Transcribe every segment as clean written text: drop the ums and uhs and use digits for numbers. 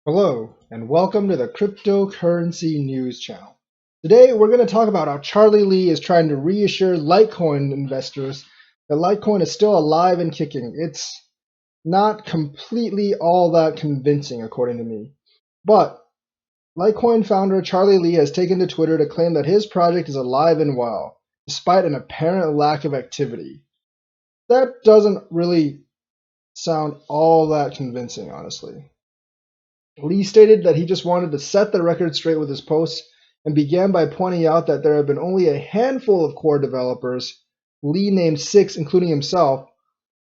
Hello, and welcome to the Cryptocurrency News Channel. Today, we're going to talk about how Charlie Lee is trying to reassure Litecoin investors that Litecoin is still alive and kicking. It's not completely all that convincing, according to me. But Litecoin founder Charlie Lee has taken to Twitter to claim that his project is alive and well, despite an apparent lack of activity. That doesn't really sound all that convincing, honestly. Lee stated that he just wanted to set the record straight with his posts and began by pointing out that there have been only a handful of core developers, Lee named 6, including himself,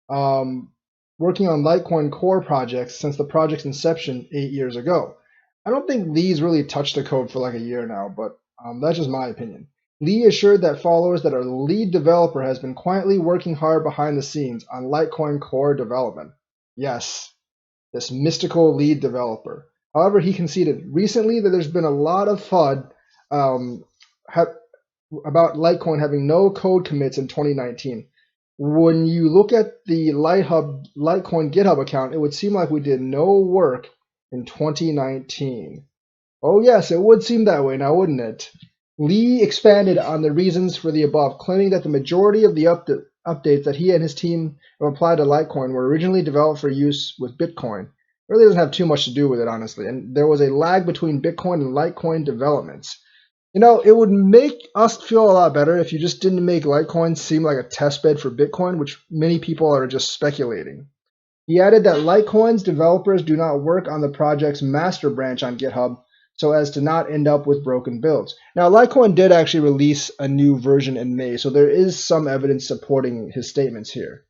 working on Litecoin core projects since the project's inception 8 years ago. I don't think Lee's really touched the code for like a year now, but that's just my opinion. Lee assured that followers that our lead developer has been quietly working hard behind the scenes on Litecoin core development. Yes, this mystical lead developer. However, he conceded recently that there's been a lot of FUD about Litecoin having no code commits in 2019. When you look at the Litecoin GitHub account, it would seem like we did no work in 2019. Oh yes, it would seem that way now, wouldn't it? Lee expanded on the reasons for the above, claiming that the majority of the updates that he and his team have applied to Litecoin were originally developed for use with Bitcoin. It really doesn't have too much to do with it, honestly, and there was a lag between Bitcoin and Litecoin developments. You know, it would make us feel a lot better if you just didn't make Litecoin seem like a testbed for Bitcoin, which many people are just speculating. He added that Litecoin's developers do not work on the project's master branch on GitHub so as to not end up with broken builds. Now, Litecoin did actually release a new version in May, so there is some evidence supporting his statements here.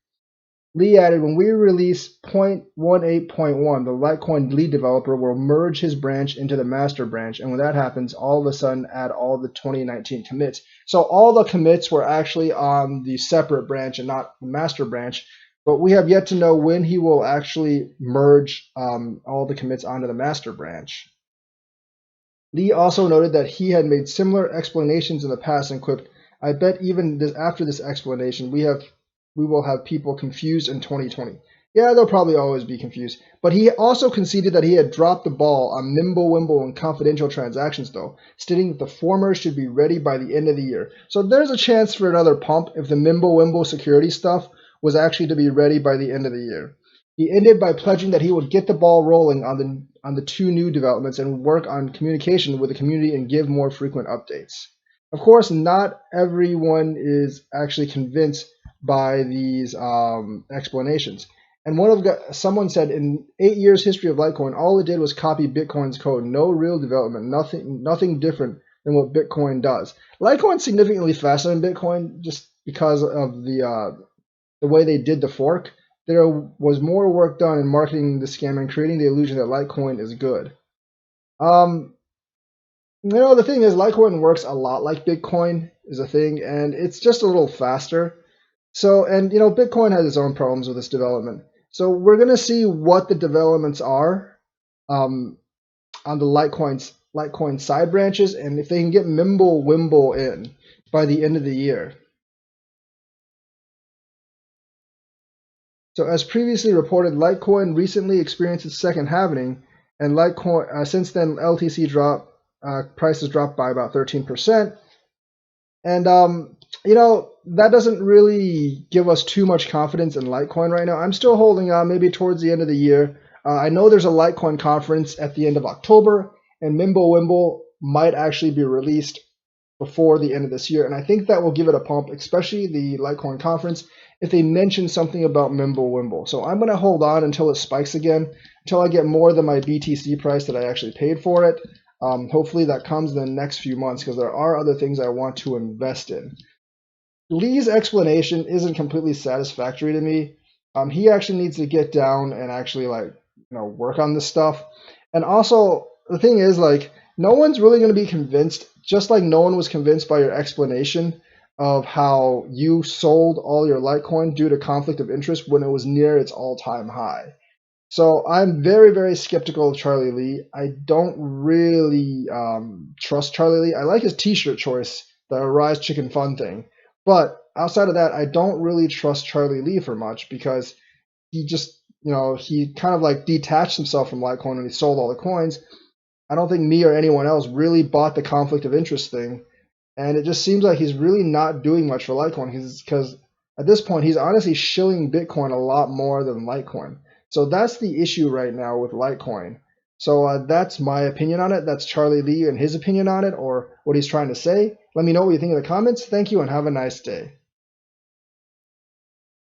Lee added, when we release 0.18.1, the Litecoin lead developer will merge his branch into the master branch, and when that happens, all of a sudden add all the 2019 commits. So all the commits were actually on the separate branch and not the master branch, but we have yet to know when he will actually merge all the commits onto the master branch. Lee also noted that he had made similar explanations in the past and quipped, I bet even after this explanation, we will have people confused in 2020. Yeah, they'll probably always be confused. But he also conceded that he had dropped the ball on Mimblewimble and confidential transactions, though, stating that the former should be ready by the end of the year. So there's a chance for another pump if the Mimblewimble security stuff was actually to be ready by the end of the year. He ended by pledging that he would get the ball rolling on the 2 new developments and work on communication with the community and give more frequent updates. Of course, not everyone is actually convinced by these explanations. And someone said, in 8 years history of Litecoin, all it did was copy Bitcoin's code. No real development, nothing different than what Bitcoin does. Litecoin's significantly faster than Bitcoin just because of the way they did the fork. There was more work done in marketing the scam and creating the illusion that Litecoin is good. The thing is, Litecoin works a lot like Bitcoin is a thing, and it's just a little faster. So, and Bitcoin has its own problems with this development. So we're going to see what the developments are on the Litecoin side branches, and if they can get Mimblewimble in by the end of the year. So as previously reported, Litecoin recently experienced its second halving, and Litecoin since then LTC prices dropped by about 13%, and that doesn't really give us too much confidence in Litecoin right now. I'm still holding on, maybe towards the end of the year. I know there's a Litecoin conference at the end of October, and Mimblewimble might actually be released before the end of this year, and I think that will give it a pump, especially the Litecoin conference, if they mention something about Mimblewimble. So I'm going to hold on until it spikes again, until I get more than my BTC price that I actually paid for it. Hopefully that comes in the next few months, because there are other things I want to invest in. Lee's explanation isn't completely satisfactory to me. He actually needs to get down and actually work on this stuff. And also the thing is, no one's really going to be convinced, just like no one was convinced by your explanation of how you sold all your Litecoin due to conflict of interest when it was near its all-time high. So I'm very, very skeptical of Charlie Lee. I don't really trust Charlie Lee. I like his t-shirt choice, the Arise Chicken Fun thing. But outside of that, I don't really trust Charlie Lee for much, because he just he kind of like detached himself from Litecoin when he sold all the coins. I don't think me or anyone else really bought the conflict of interest thing. And it just seems like he's really not doing much for Litecoin because at this point, he's honestly shilling Bitcoin a lot more than Litecoin. So that's the issue right now with Litecoin. So that's my opinion on it. That's Charlie Lee and his opinion on it, or what he's trying to say. Let me know what you think in the comments. Thank you and have a nice day.